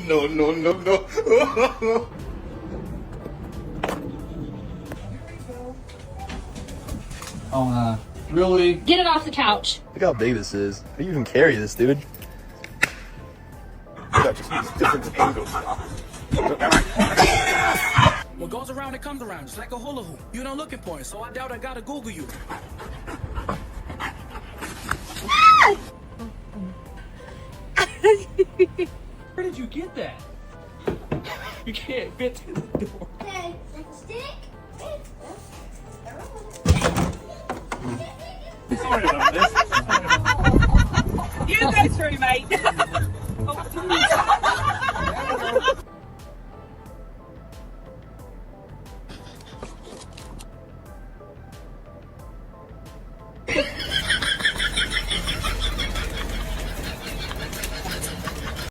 No, no, no, no. Oh, really? Get it off the couch. Look how big this is. How do you even carry this, dude? I just use different angles. What goes around, it comes around. It's like a hula hoop. You don't looking for it, so I doubt I gotta Google you. Where did you get that? You can't fit through the door. Okay, stick. Sorry about this. You go through, mate.